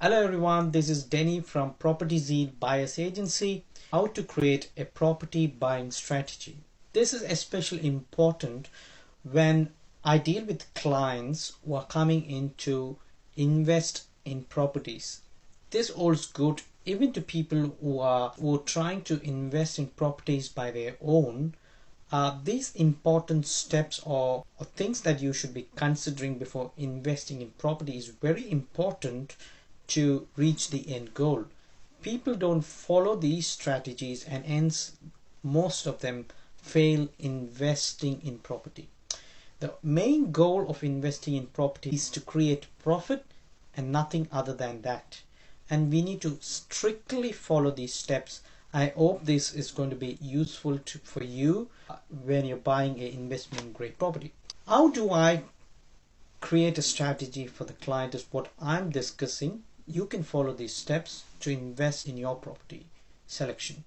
Hello everyone, this is Denny from Property Zeal Buyers Agency. How to create a property buying strategy. This is especially important when I deal with clients who are coming in to invest in properties. This holds good even to people who are trying to invest in properties by their own. These important steps or things that you should be considering before investing in property is very important to reach the end goal. People don't follow these strategies and hence most of them fail investing in property. The main goal of investing in property is to create profit and nothing other than that. And we need to strictly follow these steps. I hope this is going to be useful for you when you're buying an investment grade property. How do I create a strategy for the client is what I'm discussing. You can follow these steps to invest in your property selection.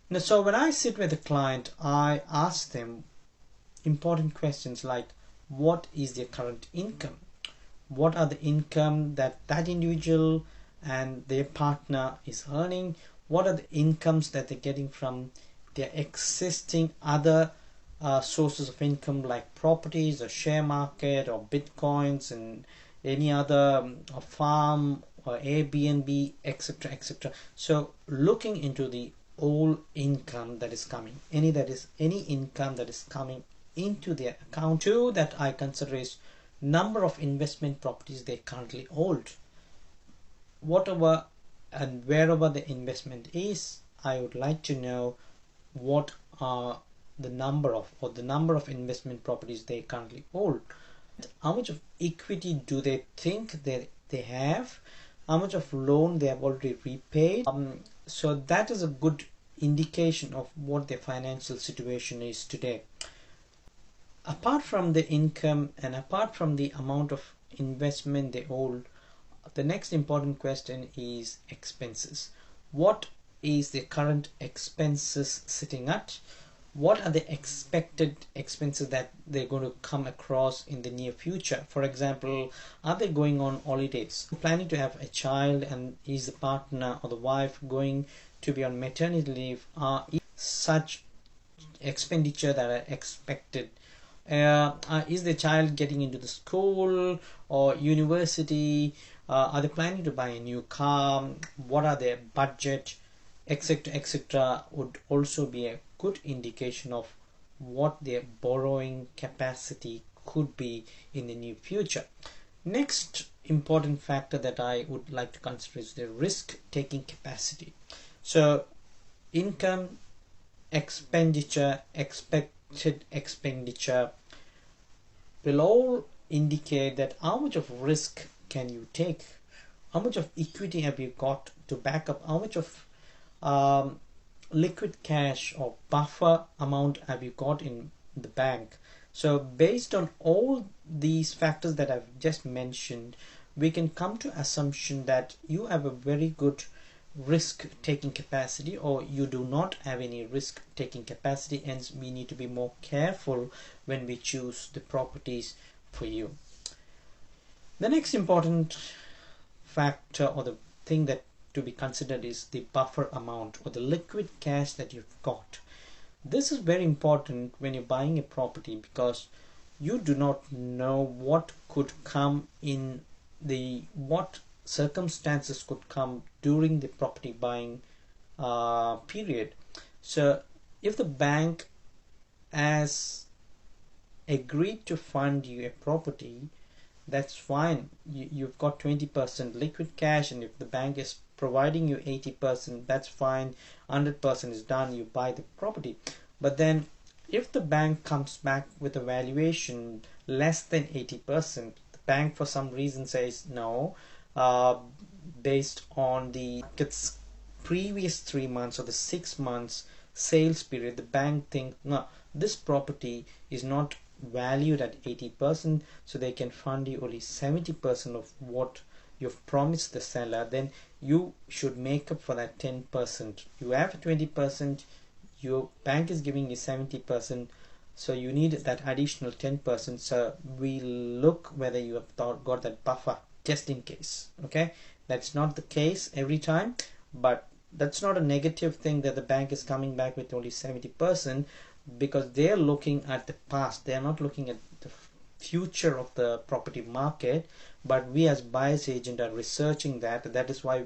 Now, so when I sit with a client, I ask them important questions like what is their current income? What are the income that individual and their partner is earning? What are the incomes that they're getting from their existing other sources of income like properties or share market or bitcoins and any other farm or Airbnb, etc., etc. So looking into the whole income that is coming, any income that is coming into their account. Two that I consider is number of investment properties they currently hold. Whatever and wherever the investment is, I would like to know what are the number of investment properties they currently hold. How much of equity do they think they have? How much of loan they have already repaid? So that is a good indication of what their financial situation is today. Apart from the income and apart from the amount of investment they hold, the next important question is expenses. What is the current expenses sitting at? What are the expected expenses that they're going to come across in the near future? For example, are they going on holidays, planning to have a child, and is the partner or the wife going to be on maternity leave? Such expenditure that are expected. Is the child getting into the school or university? Are they planning to buy a new car? What are their budget, etc., etc., would also be a good indication of what their borrowing capacity could be in the near future. Next important factor that I would like to consider is the risk taking capacity. So income, expenditure, expected expenditure will all indicate that how much of risk can you take, how much of equity have you got to back up, how much of liquid cash or buffer amount have you got in the bank. So based on all these factors that I've just mentioned, we can come to assumption that you have a very good risk taking capacity or you do not have any risk taking capacity. Hence we need to be more careful when we choose the properties for you. The next important factor or the thing that to be considered is the buffer amount or the liquid cash that you've got. This is very important when you're buying a property because you do not know what could come in what circumstances could come during the property buying period. So if the bank has agreed to fund you a property, that's fine. You've got 20% liquid cash, and if the bank is providing you 80%, that's fine. 100% is done, you buy the property. But then if the bank comes back with a valuation less than 80%, the bank for some reason says no, based on the its previous 3 months or the 6 months sales period, the bank thinks no, this property is not valued at 80%, so they can fund you only 70% of what you've promised the seller. Then you should make up for that 10%. You have 20%, your bank is giving you 70%, so you need that additional 10%. So we look whether you have got that buffer just in case. Okay, That's not the case every time, but that's not a negative thing that the bank is coming back with only 70%, because they're looking at the past. They're not looking at the future of the property market, but we as buyer's agent are researching that. That is why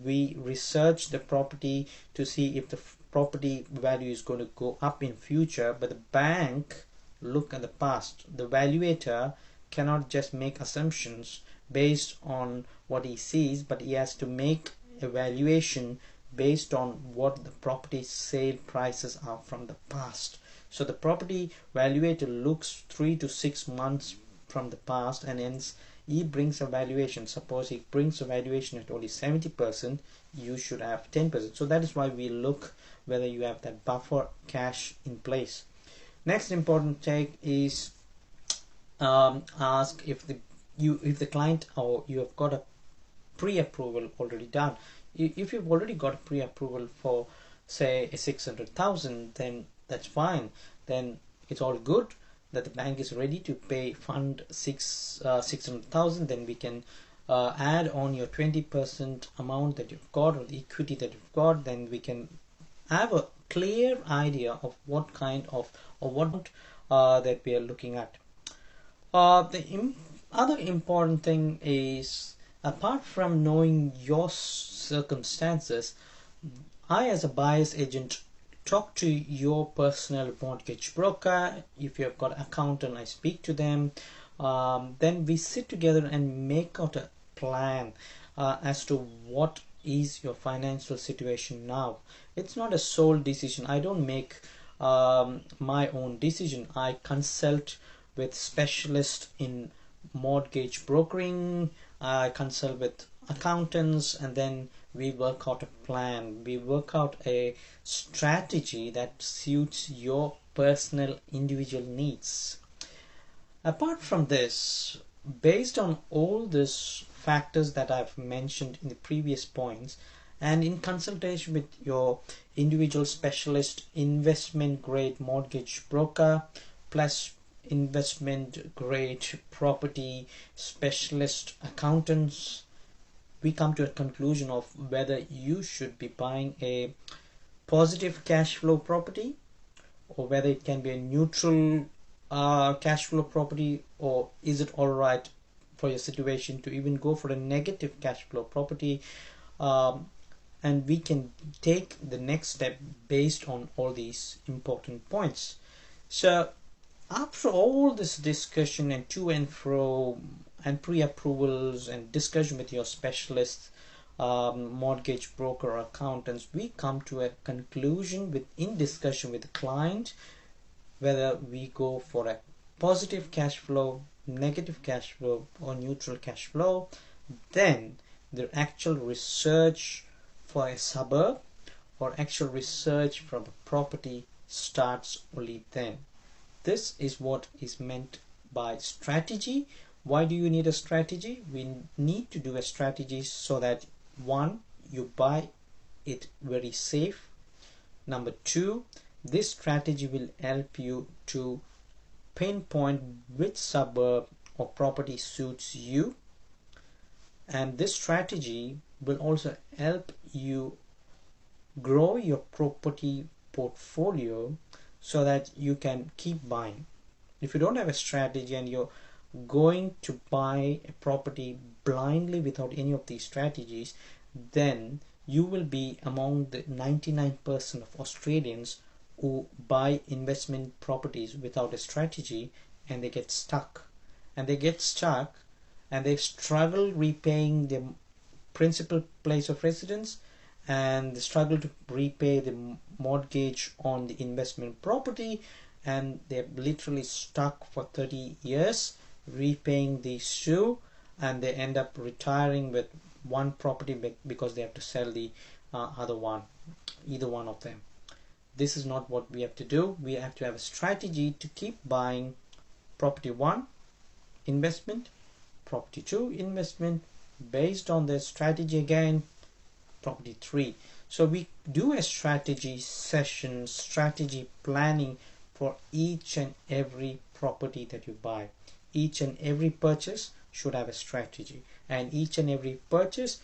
we research the property to see if the property value is going to go up in future. But the bank look at the past. The valuator cannot just make assumptions based on what he sees, but he has to make a valuation based on what the property sale prices are from the past. So the property valuator looks 3 to 6 months from the past, and hence he brings a valuation. Suppose he brings a valuation at only 70%, you should have 10%. So that is why we look whether you have that buffer cash in place. Next important take is ask if the client, or you have got a pre-approval already done. If you've already got a pre-approval for say a 600,000, then that's fine. Then it's all good that the bank is ready to fund 600,000. Then we can add on your 20% amount that you've got, or the equity that you've got. Then we can have a clear idea of what kind of, or what that we are looking at. The other important thing is, apart from knowing your circumstances, I as a buyer's agent talk to your personal mortgage broker. If you've got an accountant, I speak to them. Then we sit together and make out a plan as to what is your financial situation now. It's not a sole decision. I don't make my own decision. I consult with specialists in mortgage brokering. I consult with accountants, and then we work out a plan. We work out a strategy that suits your personal individual needs. Apart from this, based on all these factors that I've mentioned in the previous points, and in consultation with your individual specialist investment grade mortgage broker plus investment grade property specialist accountants, we come to a conclusion of whether you should be buying a positive cash flow property, or whether it can be a neutral cash flow property, or is it all right for your situation to even go for a negative cash flow property. And we can take the next step based on all these important points. So after all this discussion and to and fro and pre-approvals and discussion with your specialists, mortgage broker or accountants, we come to a conclusion in discussion with the client whether we go for a positive cash flow, negative cash flow, or neutral cash flow. Then the actual research for a suburb or actual research from a property starts only then. This is what is meant by strategy. Why do you need a strategy? We need to do a strategy so that, one, you buy it very safe. Number two, this strategy will help you to pinpoint which suburb or property suits you. And this strategy will also help you grow your property portfolio so that you can keep buying. If you don't have a strategy and you're going to buy a property blindly without any of these strategies, then you will be among the 99% of Australians who buy investment properties without a strategy, and they get stuck. And they struggle repaying the principal place of residence, and they struggle to repay the mortgage on the investment property, and they're literally stuck for 30 years repaying these two, and they end up retiring with one property because they have to sell the other one, either one of them. This is not what we have to do. We have to have a strategy to keep buying property 1 investment, property 2 investment, based on the strategy again, property 3. So we do a strategy session, strategy planning for each and every property that you buy. Each and every purchase should have a strategy, and each and every purchase